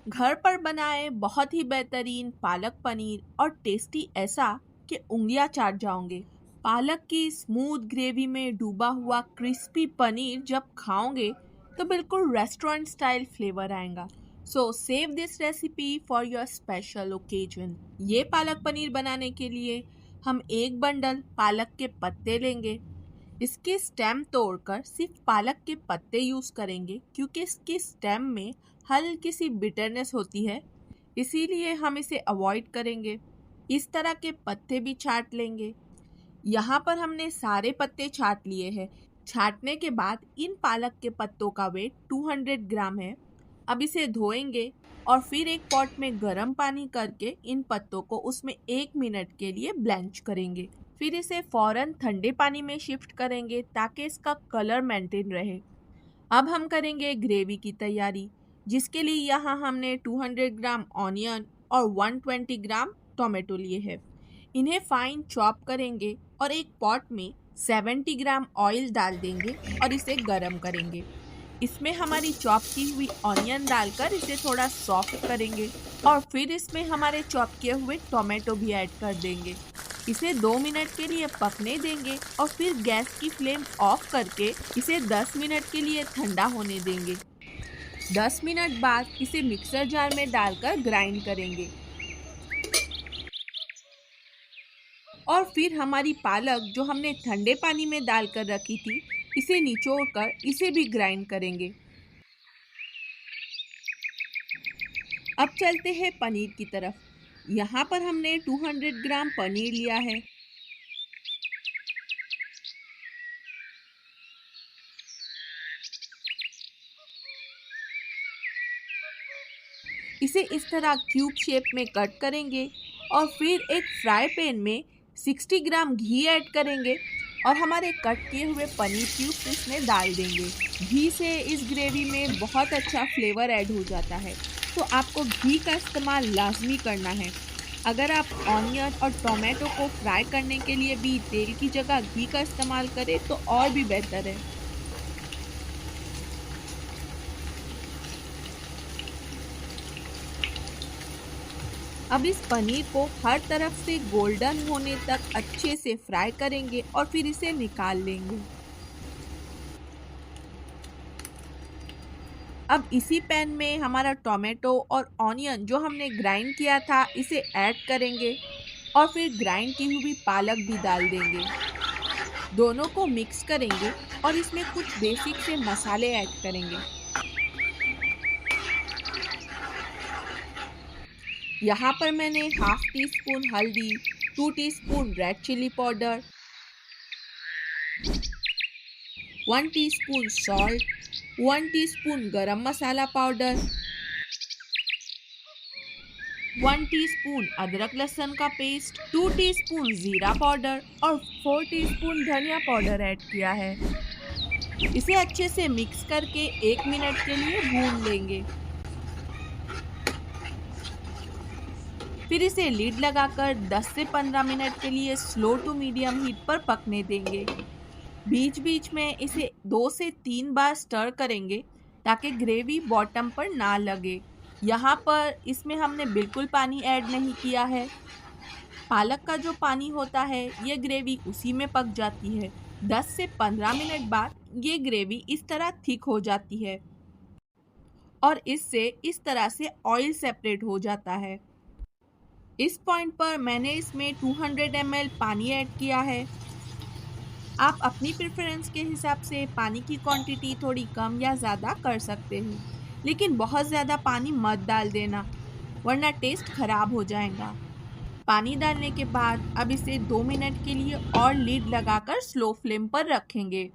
घर पर बनाए बहुत ही बेहतरीन पालक पनीर और टेस्टी ऐसा कि उंगलियां चाट जाओगे। पालक की स्मूथ ग्रेवी में डूबा हुआ क्रिस्पी पनीर जब खाओगे तो बिल्कुल रेस्टोरेंट स्टाइल फ्लेवर आएगा। सो save this recipe for your special occasion. ये पालक पनीर बनाने के लिए हम एक बंडल पालक के पत्ते लेंगे। इसके स्टेम तोड़कर सिर्फ पालक के पत्ते यूज़ करेंगे क्योंकि इसके स्टेम में हल्की सी बिटरनेस होती है, इसीलिए हम इसे अवॉइड करेंगे। इस तरह के पत्ते भी छांट लेंगे। यहाँ पर हमने सारे पत्ते छांट लिए हैं। छांटने के बाद इन पालक के पत्तों का वेट 200 ग्राम है। अब इसे धोएंगे और फिर एक पॉट में गर्म पानी करके इन पत्तों को उसमें 1 मिनट के लिए ब्लेंच करेंगे। फिर इसे फौरन ठंडे पानी में शिफ्ट करेंगे ताकि इसका कलर मेंटेन रहे। अब हम करेंगे ग्रेवी की तैयारी, जिसके लिए यहाँ हमने 200 ग्राम ऑनियन और 120 ग्राम टोमेटो लिए हैं। इन्हें फाइन चॉप करेंगे और एक पॉट में 70 ग्राम ऑयल डाल देंगे और इसे गरम करेंगे। इसमें हमारी चॉप की हुई ऑनियन डालकर इसे थोड़ा सॉफ्ट करेंगे और फिर इसमें हमारे चॉप किए हुए टोमेटो भी ऐड कर देंगे। इसे 2 मिनट के लिए पकने देंगे और फिर गैस की फ्लेम ऑफ करके इसे 10 मिनट के लिए ठंडा होने देंगे। 10 मिनट बाद इसे मिक्सर जार में डालकर ग्राइंड करेंगे और फिर हमारी पालक जो हमने ठंडे पानी में डालकर रखी थी, इसे निचोड़कर इसे भी ग्राइंड करेंगे। अब चलते हैं पनीर की तरफ। यहाँ पर हमने 200 ग्राम पनीर लिया है। इसे इस तरह क्यूब शेप में कट करेंगे और फिर एक फ्राई पैन में 60 ग्राम घी ऐड करेंगे और हमारे कट किए हुए पनीर क्यूब्स इसमें डाल देंगे। घी से इस ग्रेवी में बहुत अच्छा फ्लेवर ऐड हो जाता है, तो आपको घी का इस्तेमाल लाजमी करना है। अगर आप ऑनियन और टोमेटो को फ्राई करने के लिए भी तेल की जगह घी का इस्तेमाल करें तो और भी बेहतर है। अब इस पनीर को हर तरफ से गोल्डन होने तक अच्छे से फ्राई करेंगे और फिर इसे निकाल लेंगे। अब इसी पैन में हमारा टोमेटो और ऑनियन जो हमने ग्राइंड किया था इसे ऐड करेंगे और फिर ग्राइंड की हुई पालक भी डाल देंगे। दोनों को मिक्स करेंगे और इसमें कुछ बेसिक से मसाले ऐड करेंगे। यहाँ पर मैंने हाफ टी स्पून हल्दी, 2 teaspoon red chilli powder, 1 teaspoon salt, 1 teaspoon garam masala powder, 1 teaspoon अदरक लहसुन का पेस्ट, 2 टीस्पून जीरा पाउडर और 4 टीस्पून धनिया पाउडर ऐड किया है। इसे अच्छे से मिक्स करके 1 मिनट के लिए भून लेंगे। फिर इसे लीड लगाकर 10 से 15 मिनट के लिए स्लो टू मीडियम हीट पर पकने देंगे। बीच बीच में इसे 2 से 3 बार स्टर करेंगे ताकि ग्रेवी बॉटम पर ना लगे। यहाँ पर इसमें हमने बिल्कुल पानी ऐड नहीं किया है। पालक का जो पानी होता है ये ग्रेवी उसी में पक जाती है। 10 से 15 मिनट बाद ये ग्रेवी इस तरह थिक हो जाती है और इससे इस तरह से ऑयल सेपरेट हो जाता है। इस पॉइंट पर मैंने इसमें 200 ml पानी ऐड किया है। आप अपनी प्रेफरेंस के हिसाब से पानी की क्वांटिटी थोड़ी कम या ज़्यादा कर सकते हो, लेकिन बहुत ज़्यादा पानी मत डाल देना वरना टेस्ट ख़राब हो जाएगा। पानी डालने के बाद अब इसे 2 मिनट के लिए और लीड लगाकर स्लो फ्लेम पर रखेंगे।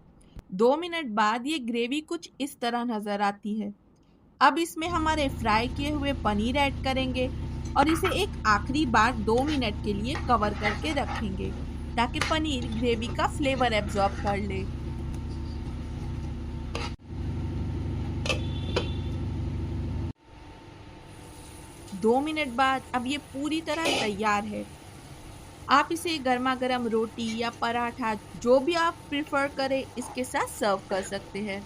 2 मिनट बाद ये ग्रेवी कुछ इस तरह नज़र आती है। अब इसमें हमारे फ्राई किए हुए पनीर ऐड करेंगे और इसे एक आखिरी बार 2 मिनट के लिए कवर करके रखेंगे ताकि पनीर ग्रेवी का फ्लेवर एब्जॉर्ब कर ले। दो मिनट बाद अब ये पूरी तरह तैयार है। आप इसे गर्मा गर्म रोटी या पराठा जो भी आप प्रेफर करें इसके साथ सर्व कर सकते हैं।